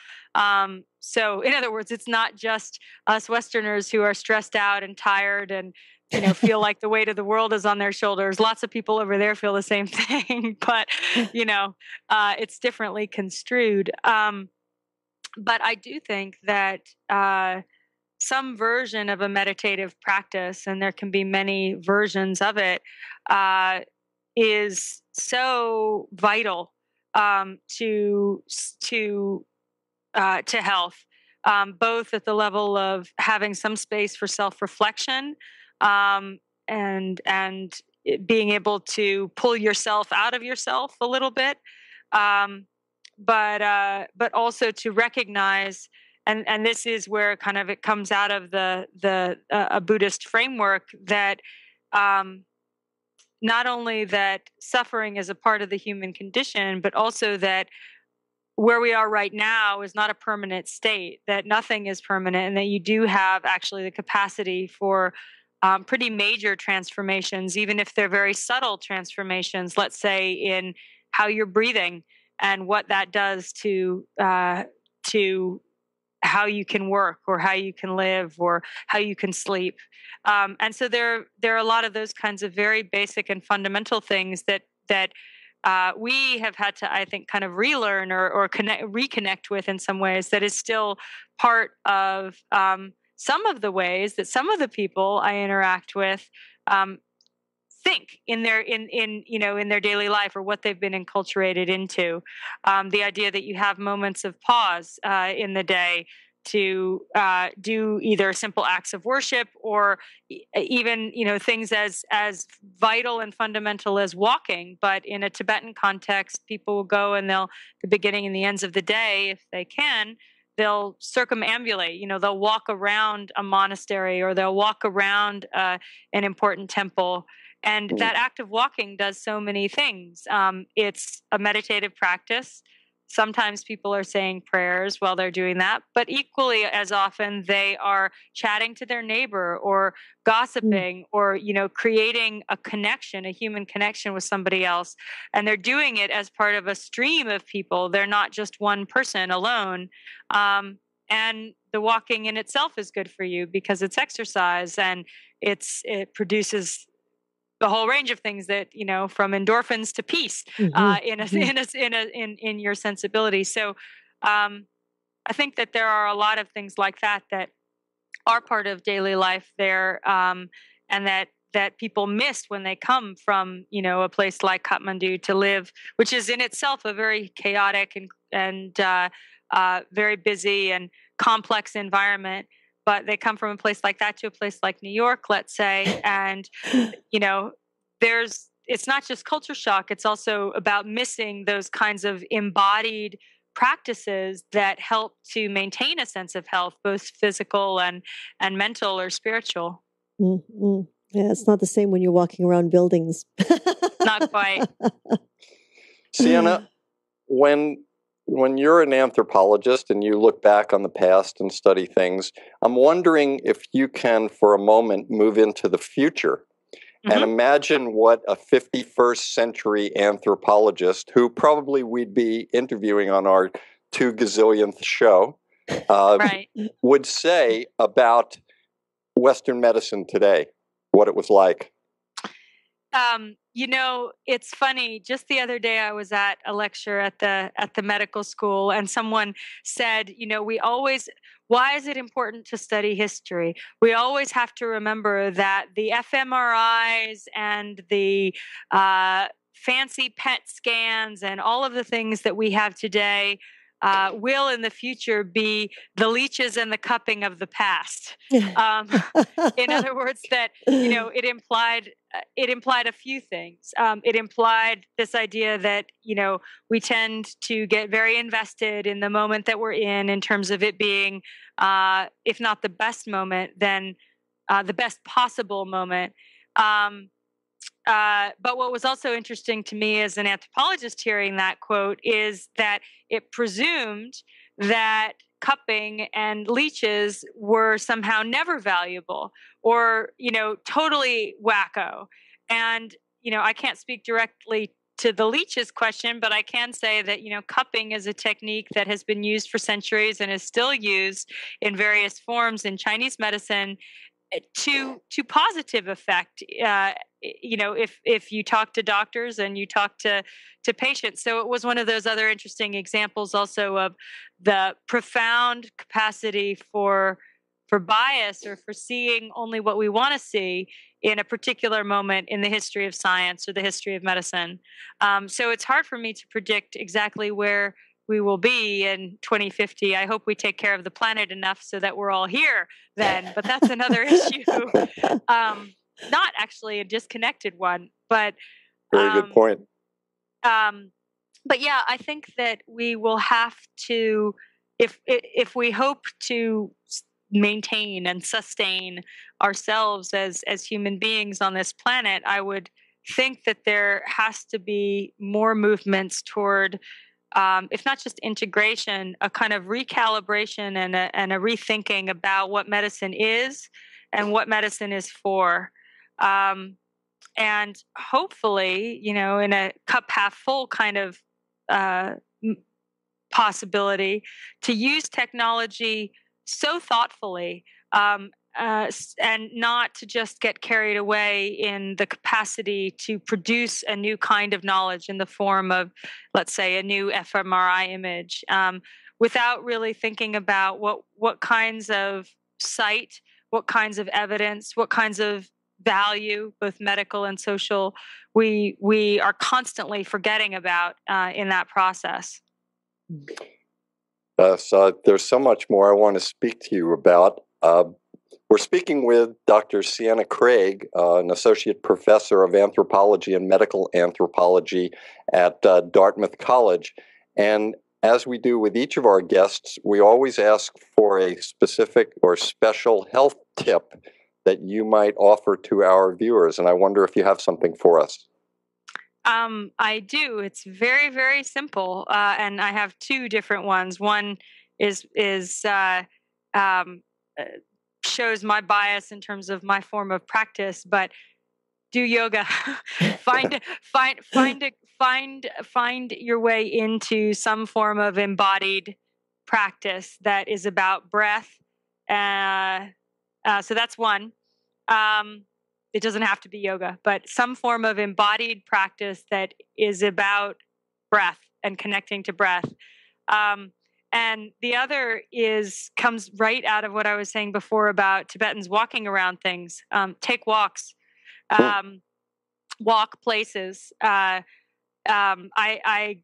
So, in other words, it's not just us Westerners who are stressed out and tired and feel like the weight of the world is on their shoulders. Lots of people over there feel the same thing, but it's differently construed. But I do think that some version of a meditative practice, and there can be many versions of it, is so vital to health, both at the level of having some space for self-reflection and being able to pull yourself out of yourself a little bit. But also to recognize, and this is where kind of it comes out of a Buddhist framework, that not only that suffering is a part of the human condition, but also that where we are right now is not a permanent state, that nothing is permanent, and that you do have actually the capacity for pretty major transformations, even if they're very subtle transformations, let's say in how you're breathing and what that does to how you can work or how you can live or how you can sleep. And so there are a lot of those kinds of very basic and fundamental things that we have had to, I think, kind of relearn or reconnect with in some ways, that is still part of some of the ways that some of the people I interact with think in their daily life, or what they've been enculturated into. The idea that you have moments of pause in the day to do either simple acts of worship or even things as vital and fundamental as walking. But in a Tibetan context, people will go and the beginning and the ends of the day, if they can, they'll circumambulate. They'll walk around a monastery, or they'll walk around an important temple. And that act of walking does so many things. It's a meditative practice. Sometimes people are saying prayers while they're doing that, but equally as often they are chatting to their neighbor or gossiping or, creating a connection, a human connection with somebody else. And they're doing it as part of a stream of people. They're not just one person alone. And the walking in itself is good for you because it's exercise and it produces the whole range of things that from endorphins to peace in your sensibility. So I think that there are a lot of things like that are part of daily life there, and that people miss when they come from a place like Kathmandu to live, which is in itself a very chaotic and very busy and complex environment. But they come from a place like that to a place like New York, let's say, and it's not just culture shock. It's also about missing those kinds of embodied practices that help to maintain a sense of health, both physical and mental or spiritual. Mm-hmm. Yeah, it's not the same when you're walking around buildings. Not quite. Sienna, when you're an anthropologist and you look back on the past and study things, I'm wondering if you can, for a moment, move into the future and imagine what a 51st century anthropologist, who probably we'd be interviewing on our 2 gazillionth show, would say about Western medicine today, what it was like. It's funny. Just the other day, I was at a lecture at the medical school, and someone said, why is it important to study history? We always have to remember that the fMRIs and the fancy PET scans and all of the things that we have today will in the future be the leeches and the cupping of the past. In other words, that it implied a few things. It implied this idea that we tend to get very invested in the moment that we're in terms of it being, if not the best moment, then the best possible moment. But what was also interesting to me as an anthropologist hearing that quote is that it presumed that cupping and leeches were somehow never valuable or, totally wacko. And, I can't speak directly to the leeches question, but I can say that, cupping is a technique that has been used for centuries and is still used in various forms in Chinese medicine to positive effect. If you talk to doctors and you talk to patients. So it was one of those other interesting examples also of the profound capacity for bias or for seeing only what we want to see in a particular moment in the history of science or the history of medicine. So it's hard for me to predict exactly where we will be in 2050. I hope we take care of the planet enough so that we're all here then, but that's another issue. Not actually a disconnected one, but very good point. But yeah, I think that we will have to, if we hope to maintain and sustain ourselves as human beings on this planet, I would think that there has to be more movements toward, if not just integration, a kind of recalibration and a rethinking about what medicine is and what medicine is for. And hopefully, in a cup half full kind of possibility, to use technology so thoughtfully and not to just get carried away in the capacity to produce a new kind of knowledge in the form of, let's say, a new fMRI image, without really thinking about what kinds of sight, what kinds of evidence, what kinds of value, both medical and social, we are constantly forgetting about in that process. So there's so much more I want to speak to you about. We're speaking with Dr. Sienna Craig, an associate professor of anthropology and medical anthropology at Dartmouth College. And as we do with each of our guests, we always ask for a specific or special health tip that you might offer to our viewers. And I wonder if you have something for us. I do. It's very, very simple, and I have two different ones. One is um, uh, shows my bias in terms of my form of practice, but do yoga. find find your way into some form of embodied practice that is about breath. So that's one. Um, it doesn't have to be yoga, but some form of embodied practice that is about breath and connecting to breath. Um, and the other comes right out of what I was saying before about Tibetans walking around things. Take walks, walk places. I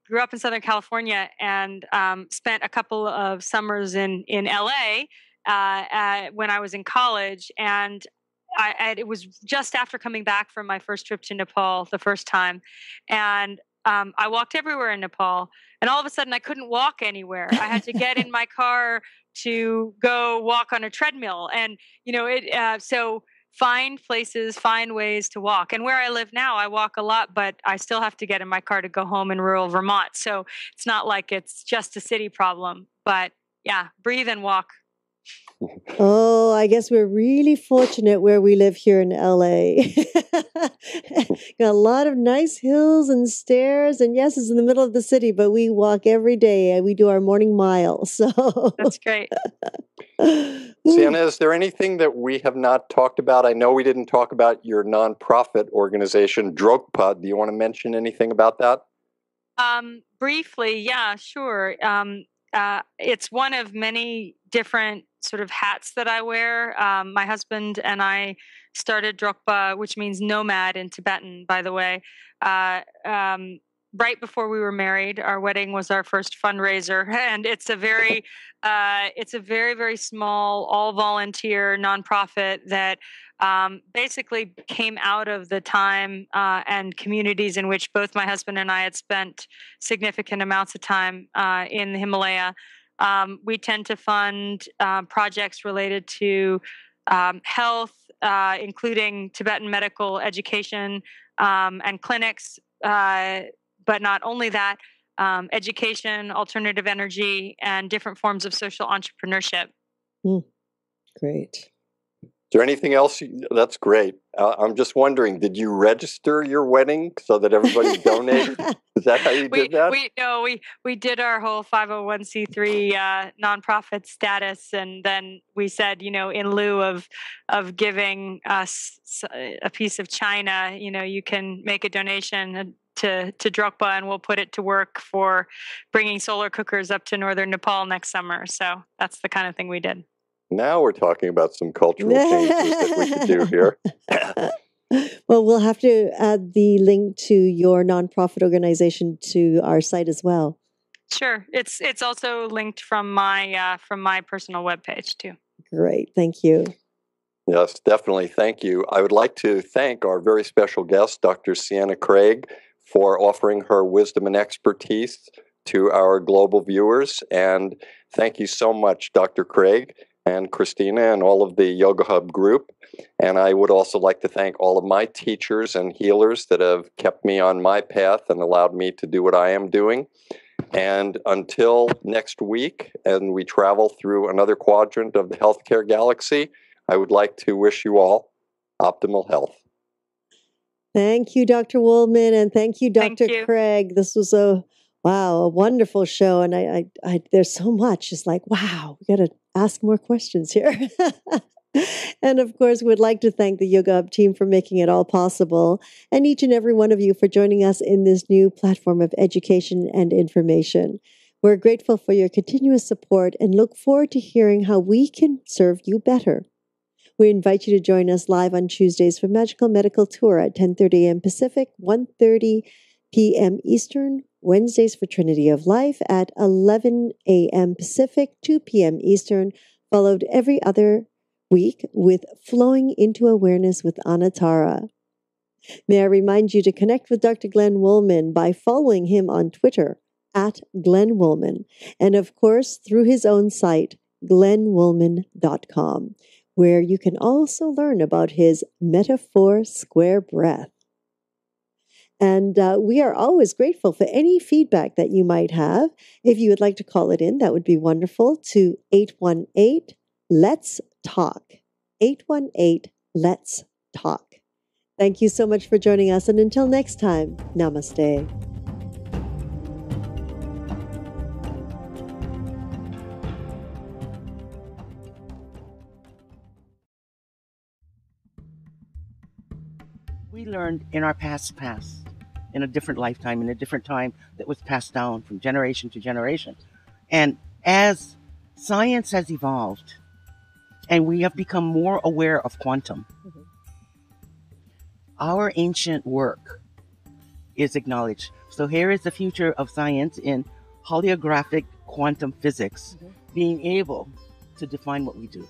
grew up in Southern California and spent a couple of summers in LA when I was in college, and it was just after coming back from my first trip to Nepal the first time, and I walked everywhere in Nepal, and all of a sudden I couldn't walk anywhere. I had to get in my car to go walk on a treadmill, and so find places, find ways to walk. And where I live now, I walk a lot, but I still have to get in my car to go home in rural Vermont. So it's not like it's just a city problem, but yeah, breathe and walk. Oh, I guess we're really fortunate where we live here in LA. Got a lot of nice hills and stairs, and yes, it's in the middle of the city, but we walk every day and we do our morning mile. So that's great. Sienna, is there anything that we have not talked about? I know we didn't talk about your nonprofit organization, Drogpa. Do you want to mention anything about that? Briefly, yeah, sure. It's one of many different sort of hats that I wear. My husband and I started Drogpa, which means nomad in Tibetan, by the way. Right before we were married. Our wedding was our first fundraiser, and it's a very very small, all volunteer nonprofit that basically came out of the time and communities in which both my husband and I had spent significant amounts of time in the Himalaya. We tend to fund projects related to health, including Tibetan medical education and clinics. But not only that, education, alternative energy, and different forms of social entrepreneurship. Great. Is there anything else? That's great. I'm just wondering, did you register your wedding so that everybody donated? Is that how you did that? We did our whole 501c3 nonprofit status, and then we said, in lieu of giving us a piece of china, you can make a donation to Drogpa, and we'll put it to work for bringing solar cookers up to northern Nepal next summer. So that's the kind of thing we did. Now we're talking about some cultural changes that we could do here. Well, we'll have to add the link to your nonprofit organization to our site as well. Sure. It's also linked from my personal webpage too. Great. Thank you. Yes, definitely. Thank you. I would like to thank our very special guest, Dr. Sienna Craig, for offering her wisdom and expertise to our global viewers. And thank you so much, Dr. Craig and Christina and all of the Yoga Hub group. And I would also like to thank all of my teachers and healers that have kept me on my path and allowed me to do what I am doing. And until next week, and we travel through another quadrant of the healthcare galaxy, I would like to wish you all optimal health. Thank you, Dr. Woolman, and thank you, Dr. Craig. This was a wonderful show, and I there's so much. It's like, wow, we got to ask more questions here. And of course, we'd like to thank the Yoga Hub team for making it all possible, and each and every one of you for joining us in this new platform of education and information. We're grateful for your continuous support and look forward to hearing how we can serve you better. We invite you to join us live on Tuesdays for Magical Medical Tour at 10:30 a.m. Pacific, 1:30 p.m. Eastern, Wednesdays for Trinity of Life at 11 a.m. Pacific, 2 p.m. Eastern, followed every other week with Flowing into Awareness with Anatara. May I remind you to connect with Dr. Glenn Woolman by following him on Twitter at Glenn Woolman, and of course through his own site, glennwoolman.com, where you can also learn about his Metaphor Square Breath. And we are always grateful for any feedback that you might have. If you would like to call it in, that would be wonderful, to 818 Let's Talk. 818 Let's Talk. Thank you so much for joining us. And until next time, namaste. We learned in our past, in a different lifetime, in a different time that was passed down from generation to generation. And as science has evolved and we have become more aware of quantum, our ancient work is acknowledged. So here is the future of science in holographic quantum physics, being able to define what we do.